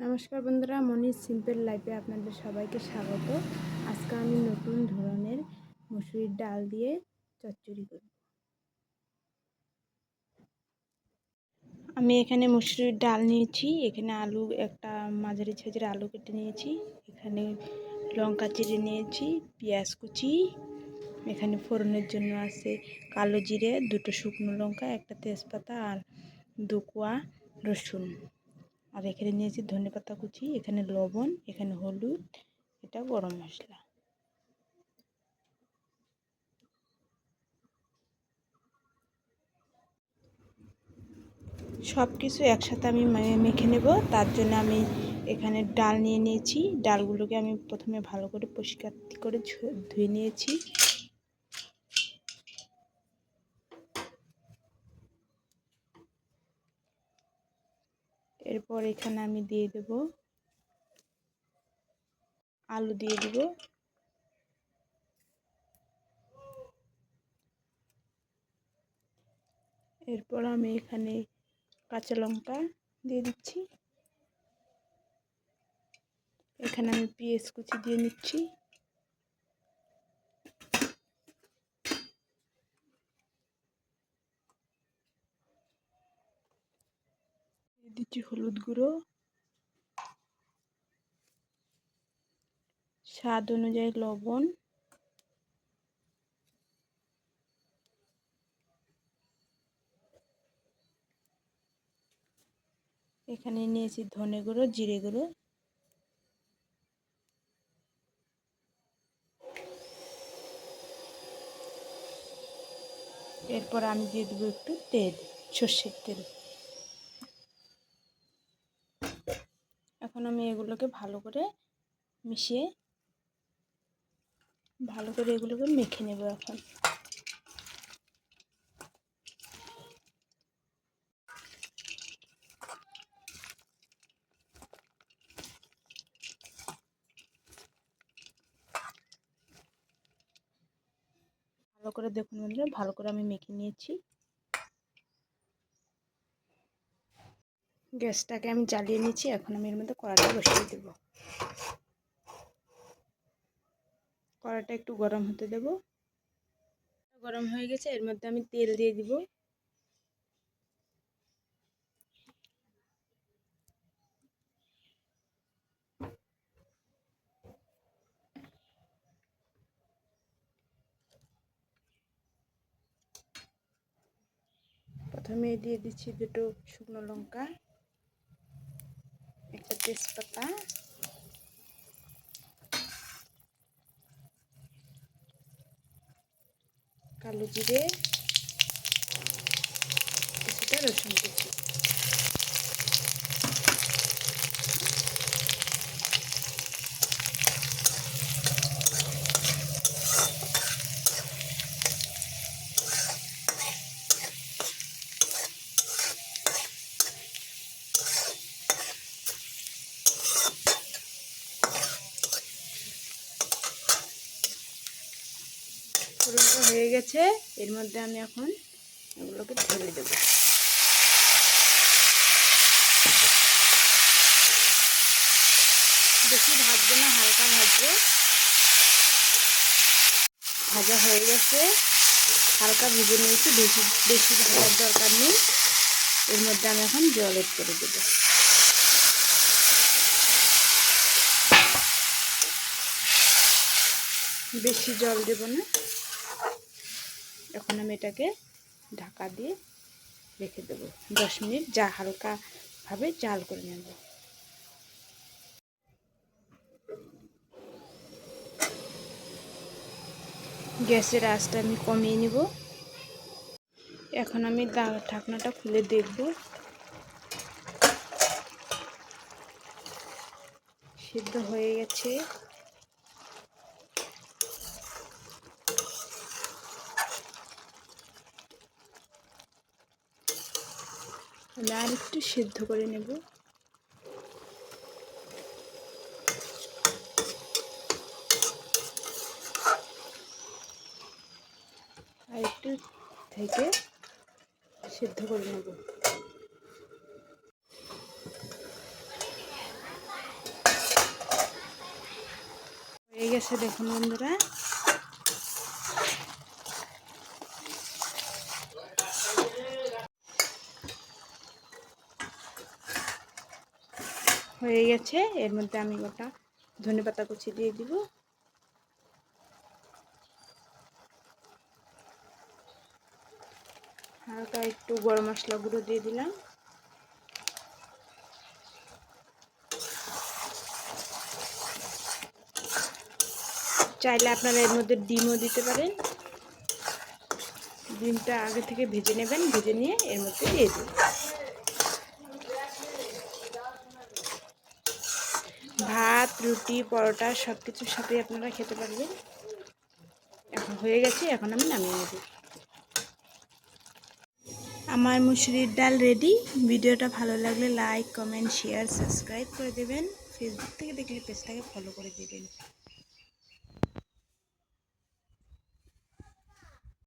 নমস্কার বন্ধুরা, মনির সিম্পল লাইফে আপনাদের সবাইকে স্বাগত। আজকে আমি নতুন ধরনের মসুরির ডাল দিয়ে চচ্চড়ি করব। আমি এখানে মসুরির ডাল নিয়েছি, এখানে আলু একটা মাঝারি সাইজের আলু কেটে নিয়েছি, এখানে লঙ্কা চিড়ে নিয়েছি, পেঁয়াজ কুচি, এখানে ফোড়নের জন্য আছে কালো জিরে, দুটো শুকনো লঙ্কা, একটা তেজপাতা আর 2 কোয়া রসুন। আর এখানে নিয়েছি ধনেপাতা কুচি, এখানে লবণ, এখানে হলুদ, এটা গরম মশলা। সব কিছু একসাথে আমি মেখে নেব। তার জন্য আমি এখানে ডাল নিয়ে নিয়েছি, ডালগুলোকে আমি প্রথমে ভালো করে পরিষ্কার করে ধুয়ে নিয়েছি। এরপর এখানে আমি দিয়ে দেব আলু, দিয়ে দিব এরপর আমি এখানে কাঁচা লঙ্কা দিয়ে দিচ্ছি, এখানে আমি পেঁয়াজ কুচি দিয়ে নিচ্ছি, দিয়ে দিচ্ছি হলুদ গুঁড়ো, স্বাদ অনুযায়ী লবণ, এখানে নিয়েছি ধনে গুঁড়ো, জিরে গুঁড়ো, এরপর আমি দিয়ে দেবো একটু তেল, সর্ষের তেল। এখন আমি এগুলোকে ভালো করে মিশিয়ে এগুলোকে মেখে নেব। এখন ভালো করে দেখুন বন্ধুরা, ভালো করে আমি মেখে নিয়েছি। গ্যাসটাকে আমি জ্বালিয়ে নিয়েছি, এখন আমি এর মধ্যে কড়াইটা বসিয়ে দেব। কড়াইটা একটু গরম হতে দেব। গরম হয়ে গেছে, এর মধ্যে আমি তেল দিয়ে দিব। প্রথমে দিয়ে দিচ্ছি দুটো শুকনো লঙ্কা, একটা তেজপাতা, কালো জিরে, কিছুটা রসুন কুচি। ফোড়নটা হয়ে গেছে, এর মধ্যে আমি এখন এগুলোকে ঢেলে দেব। বেশি ভাজবো না, হালকা ভাজবো। ভাজা হয়ে গেছে, হালকা ভেজে নিয়েছি, বেশি ভাজার দরকার নেই। এর মধ্যে আমি এখন জল এড করে দেব। বেশি জল দেব না। এখন আমি এটাকে ঢাকা দিয়ে রেখে দেব 10 মিনিট, যা হালকাভাবে জাল করে নেব। গ্যাসের আঁচটা আমি কমিয়ে নিব। এখন আমি ঢাকনাটা খুলে দেখব, সিদ্ধ হয়ে গেছে। আর একটু সিদ্ধ করে নেব। আর একটু থেকে সিদ্ধ করে নেব। গেছে দেখুন বন্ধুরা। হয়ে গেছে। এর মধ্যে আমি গোটা ধনেপাতা কুচি দিয়ে দিব। হালকা একটু গরম মশলা গুঁড়ো দিয়ে দিলাম। চাইলে আপনারা এর মধ্যে ডিমও দিতে পারেন। ডিমটা আগে থেকে ভেজে নেবেন, ভেজে নিয়ে এর মধ্যে দিয়ে দেবেন। ভাত, রুটি, পরোটা সব কিছুর সাথে আপনারা খেতে পারবেন। এখন হয়ে গেছে, এখন আমি নামিয়ে নেব। আমার মুসুরির ডাল রেডি। ভিডিওটা ভালো লাগলে লাইক, কমেন্ট, শেয়ার, সাবস্ক্রাইব করে দেবেন। ফেসবুক থেকে দেখলে পেজটাকে ফলো করে দেবেন।